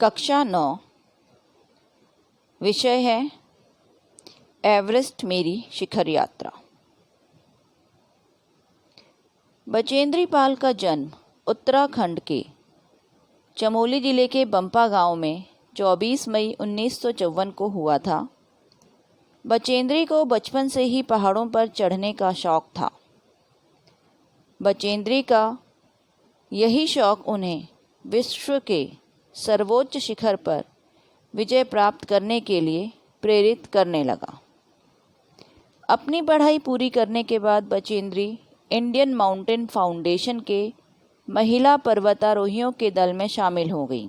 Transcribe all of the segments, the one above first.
कक्षा 9। विषय है एवरेस्ट मेरी शिखर यात्रा। बचेंद्री पाल का जन्म उत्तराखंड के चमोली जिले के बंपा गांव में 24 मई 1954 को हुआ था। बचेंद्री को बचपन से ही पहाड़ों पर चढ़ने का शौक था। बचेंद्री का यही शौक उन्हें विश्व के सर्वोच्च शिखर पर विजय प्राप्त करने के लिए प्रेरित करने लगा। अपनी पढ़ाई पूरी करने के बाद बचेंद्री इंडियन माउंटेन फाउंडेशन के महिला पर्वतारोहियों के दल में शामिल हो गई।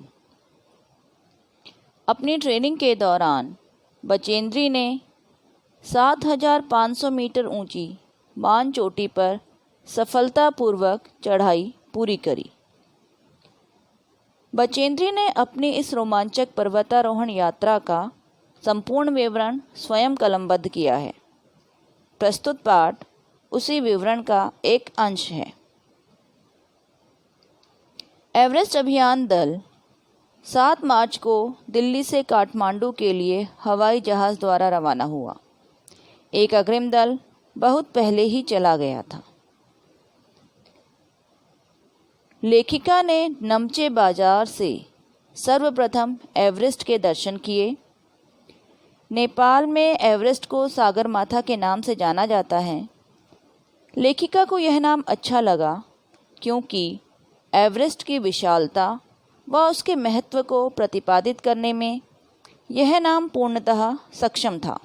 अपनी ट्रेनिंग के दौरान बचेंद्री ने 7,500 मीटर ऊंची मान चोटी पर सफलतापूर्वक चढ़ाई पूरी करी। बचेंद्री ने अपनी इस रोमांचक पर्वतारोहण यात्रा का संपूर्ण विवरण स्वयं कलमबद्ध किया है। प्रस्तुत पाठ उसी विवरण का एक अंश है। एवरेस्ट अभियान दल 7 मार्च को दिल्ली से काठमांडू के लिए हवाई जहाज़ द्वारा रवाना हुआ। एक अग्रिम दल बहुत पहले ही चला गया था। लेखिका ने नमचे बाजार से सर्वप्रथम एवरेस्ट के दर्शन किए। नेपाल में एवरेस्ट को सागरमाथा के नाम से जाना जाता है। लेखिका को यह नाम अच्छा लगा क्योंकि एवरेस्ट की विशालता व उसके महत्व को प्रतिपादित करने में यह नाम पूर्णतः सक्षम था।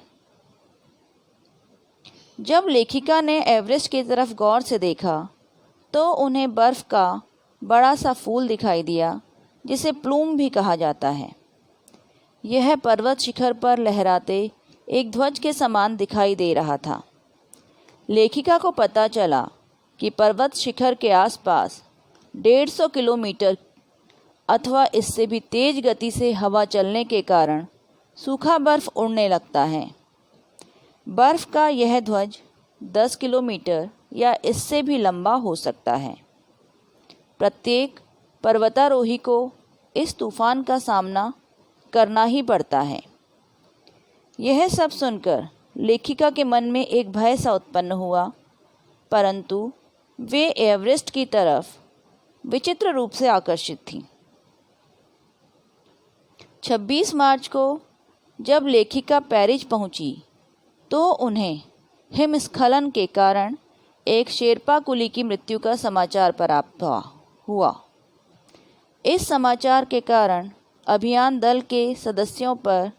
जब लेखिका ने एवरेस्ट की तरफ गौर से देखा तो उन्हें बर्फ़ का बड़ा सा फूल दिखाई दिया जिसे प्लूम भी कहा जाता है। यह पर्वत शिखर पर लहराते एक ध्वज के समान दिखाई दे रहा था। लेखिका को पता चला कि पर्वत शिखर के आसपास 150 किलोमीटर अथवा इससे भी तेज गति से हवा चलने के कारण सूखा बर्फ उड़ने लगता है। बर्फ का यह ध्वज 10 किलोमीटर या इससे भी लंबा हो सकता है। प्रत्येक पर्वतारोही को इस तूफान का सामना करना ही पड़ता है। यह सब सुनकर लेखिका के मन में एक भय सा उत्पन्न हुआ, परंतु वे एवरेस्ट की तरफ विचित्र रूप से आकर्षित थीं। 26 मार्च को जब लेखिका पेरिस पहुंची तो उन्हें हिमस्खलन के कारण एक शेरपा कुली की मृत्यु का समाचार प्राप्त हुआ। इस समाचार के कारण अभियान दल के सदस्यों पर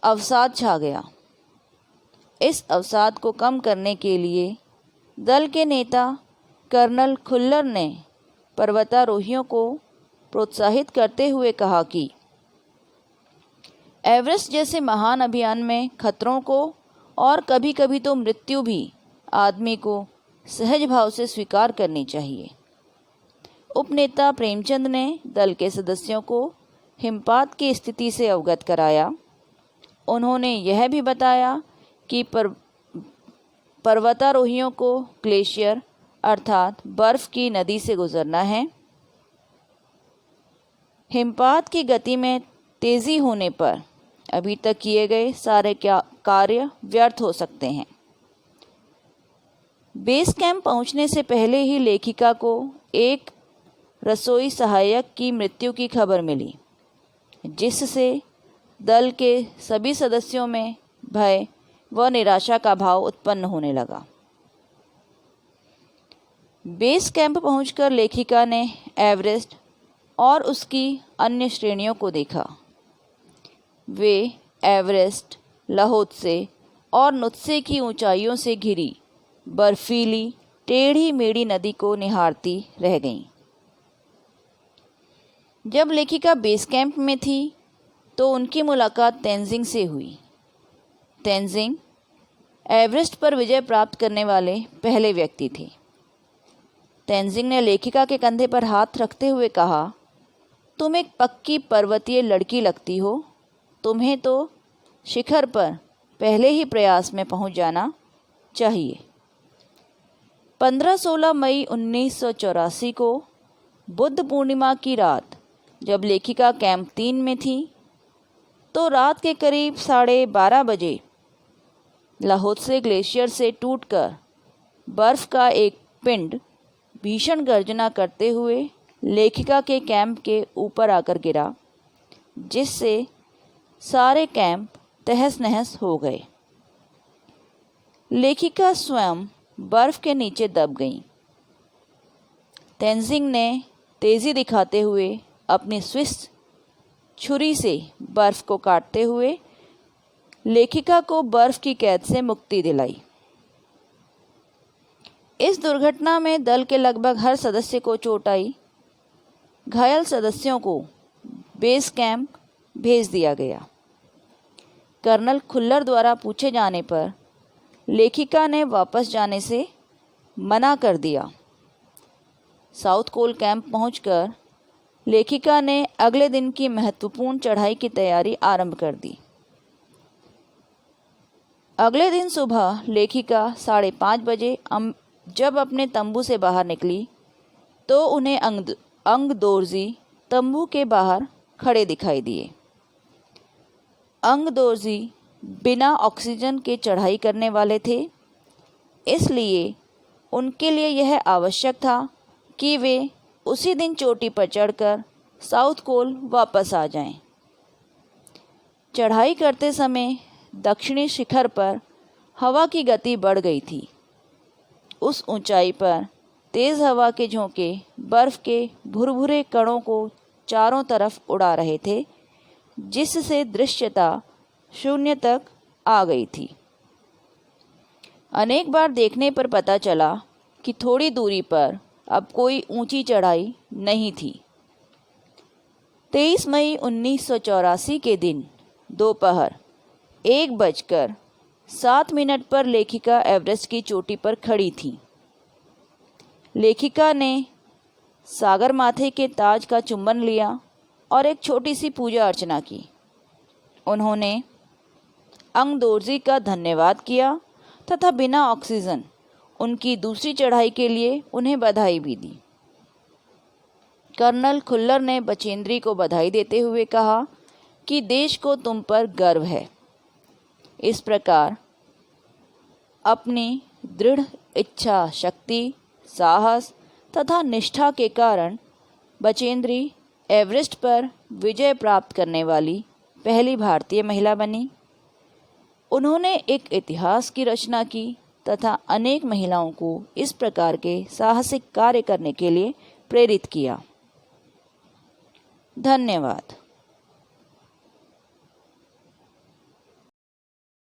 अवसाद छा गया। इस अवसाद को कम करने के लिए दल के नेता कर्नल खुल्लर ने पर्वतारोहियों को प्रोत्साहित करते हुए कहा कि एवरेस्ट जैसे महान अभियान में खतरों को और कभी कभी तो मृत्यु भी आदमी को सहज भाव से स्वीकार करनी चाहिए। उपनेता प्रेमचंद ने दल के सदस्यों को हिमपात की स्थिति से अवगत कराया। उन्होंने यह भी बताया कि पर्वतारोहियों को ग्लेशियर अर्थात बर्फ की नदी से गुजरना है। हिमपात की गति में तेज़ी होने पर अभी तक किए गए सारे कार्य व्यर्थ हो सकते हैं। बेस कैंप पहुंचने से पहले ही लेखिका को एक रसोई सहायक की मृत्यु की खबर मिली, जिससे दल के सभी सदस्यों में भय व निराशा का भाव उत्पन्न होने लगा। बेस कैंप पहुंचकर लेखिका ने एवरेस्ट और उसकी अन्य श्रेणियों को देखा। वे एवरेस्ट, लहोत्से और नुत्से की ऊंचाइयों से घिरी बर्फीली टेढ़ी मेढ़ी नदी को निहारती रह गईं। जब लेखिका बेस कैंप में थी तो उनकी मुलाकात तेंजिंग से हुई। तेंजिंग एवरेस्ट पर विजय प्राप्त करने वाले पहले व्यक्ति थे। तेंजिंग ने लेखिका के कंधे पर हाथ रखते हुए कहा, तुम एक पक्की पर्वतीय लड़की लगती हो। तुम्हें तो शिखर पर पहले ही प्रयास में पहुंच जाना चाहिए। 15-16 मई 1984 को बुद्ध पूर्णिमा की रात जब लेखिका कैंप 3 में थी तो रात के करीब 12:30 बजे लाहोत्से ग्लेशियर से टूटकर बर्फ का एक पिंड भीषण गर्जना करते हुए लेखिका के कैंप के ऊपर आकर गिरा, जिससे सारे कैंप तहस नहस हो गए। लेखिका स्वयं बर्फ के नीचे दब गईं। तेंजिंग ने तेज़ी दिखाते हुए अपनी स्विस छुरी से बर्फ को काटते हुए लेखिका को बर्फ की कैद से मुक्ति दिलाई। इस दुर्घटना में दल के लगभग हर सदस्य को चोट आई। घायल सदस्यों को बेस कैंप भेज दिया गया। कर्नल खुल्लर द्वारा पूछे जाने पर लेखिका ने वापस जाने से मना कर दिया। साउथ कोल कैंप पहुंचकर लेखिका ने अगले दिन की महत्वपूर्ण चढ़ाई की तैयारी आरंभ कर दी। अगले दिन सुबह लेखिका 5:30 बजे जब अपने तंबू से बाहर निकली तो उन्हें अंग दोर्जी तंबू के बाहर खड़े दिखाई दिए। अंग दोर्जी बिना ऑक्सीजन के चढ़ाई करने वाले थे, इसलिए उनके लिए यह आवश्यक था कि वे उसी दिन चोटी पर चढ़कर साउथ कोल वापस आ जाएं। चढ़ाई करते समय दक्षिणी शिखर पर हवा की गति बढ़ गई थी। उस ऊंचाई पर तेज़ हवा के झोंके बर्फ़ के भुरभुरे कणों को चारों तरफ उड़ा रहे थे, जिससे दृश्यता शून्य तक आ गई थी। अनेक बार देखने पर पता चला कि थोड़ी दूरी पर अब कोई ऊंची चढ़ाई नहीं थी। 23 मई 1984 के दिन दोपहर 1:07 पर लेखिका एवरेस्ट की चोटी पर खड़ी थी। लेखिका ने सागर माथे के ताज का चुंबन लिया और एक छोटी सी पूजा अर्चना की। उन्होंने अंग दोर्जी का धन्यवाद किया तथा बिना ऑक्सीजन उनकी दूसरी चढ़ाई के लिए उन्हें बधाई भी दी। कर्नल खुल्लर ने बचेंद्री को बधाई देते हुए कहा कि देश को तुम पर गर्व है। इस प्रकार अपनी दृढ़ इच्छा शक्ति, साहस तथा निष्ठा के कारण बचेंद्री एवरेस्ट पर विजय प्राप्त करने वाली पहली भारतीय महिला बनी। उन्होंने एक इतिहास की रचना की तथा अनेक महिलाओं को इस प्रकार के साहसिक कार्य करने के लिए प्रेरित किया। धन्यवाद।